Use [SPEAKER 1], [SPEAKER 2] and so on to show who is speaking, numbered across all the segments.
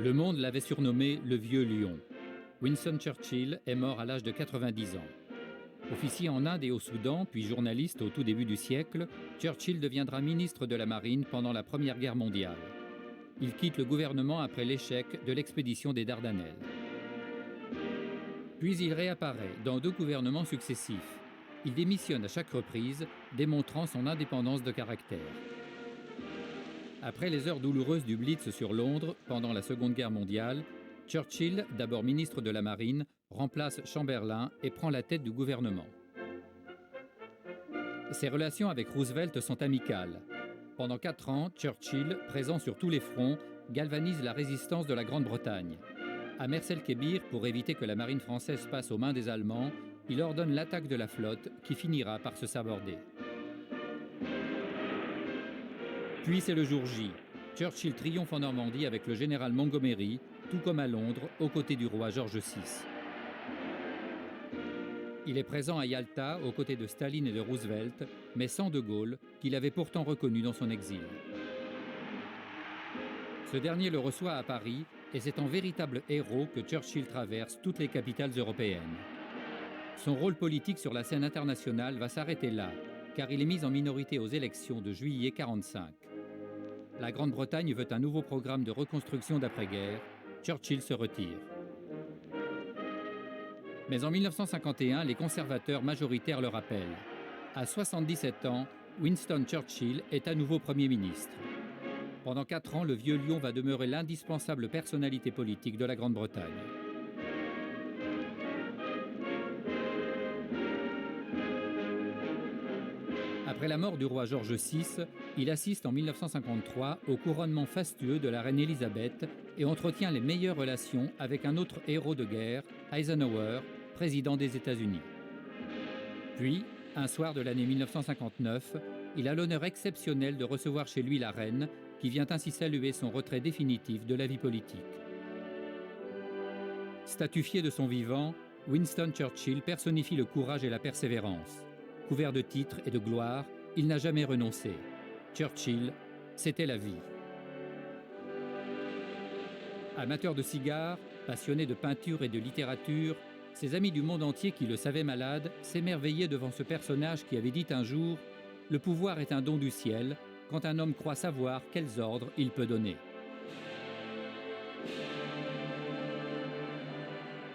[SPEAKER 1] Le monde l'avait surnommé le Vieux Lion. Winston Churchill est mort à l'âge de 90 ans. Officier en Inde et au Soudan, puis journaliste au tout début du siècle, Churchill deviendra ministre de la Marine pendant la Première Guerre mondiale. Il quitte le gouvernement après l'échec de l'expédition des Dardanelles. Puis il réapparaît dans 2 gouvernements successifs. Il démissionne à chaque reprise, démontrant son indépendance de caractère. Après les heures douloureuses du Blitz sur Londres pendant la Seconde Guerre mondiale, Churchill, d'abord ministre de la Marine, remplace Chamberlain et prend la tête du gouvernement. Ses relations avec Roosevelt sont amicales. Pendant 4 ans, Churchill, présent sur tous les fronts, galvanise la résistance de la Grande-Bretagne. À Mers-el-Kébir, pour éviter que la marine française passe aux mains des Allemands, il ordonne l'attaque de la flotte qui finira par se saborder. Puis c'est le jour J. Churchill triomphe en Normandie avec le général Montgomery, tout comme à Londres, aux côtés du roi George VI. Il est présent à Yalta, aux côtés de Staline et de Roosevelt, mais sans De Gaulle, qu'il avait pourtant reconnu dans son exil. Ce dernier le reçoit à Paris, et c'est en véritable héros que Churchill traverse toutes les capitales européennes. Son rôle politique sur la scène internationale va s'arrêter là, car il est mis en minorité aux élections de juillet 1945. La Grande-Bretagne veut un nouveau programme de reconstruction d'après-guerre. Churchill se retire. Mais en 1951, les conservateurs majoritaires le rappellent. À 77 ans, Winston Churchill est à nouveau Premier ministre. Pendant 4 ans, le Vieux Lion va demeurer l'indispensable personnalité politique de la Grande-Bretagne. Après la mort du roi George VI, il assiste en 1953 au couronnement fastueux de la reine Élisabeth et entretient les meilleures relations avec un autre héros de guerre, Eisenhower, président des États-Unis. Puis, un soir de l'année 1959, il a l'honneur exceptionnel de recevoir chez lui la reine, qui vient ainsi saluer son retrait définitif de la vie politique. Statufié de son vivant, Winston Churchill personnifie le courage et la persévérance. Couvert de titres et de gloire, il n'a jamais renoncé. Churchill, c'était la vie. Amateur de cigares, passionné de peinture et de littérature, ses amis du monde entier qui le savaient malade s'émerveillaient devant ce personnage qui avait dit un jour « Le pouvoir est un don du ciel quand un homme croit savoir quels ordres il peut donner ».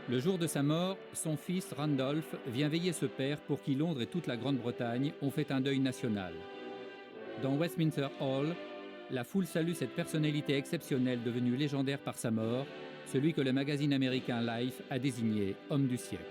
[SPEAKER 1] Le jour de sa mort, son fils Randolph vient veiller ce père pour qui Londres et toute la Grande-Bretagne ont fait un deuil national. Dans Westminster Hall, la foule salue cette personnalité exceptionnelle devenue légendaire par sa mort, celui que le magazine américain Life a désigné homme du siècle.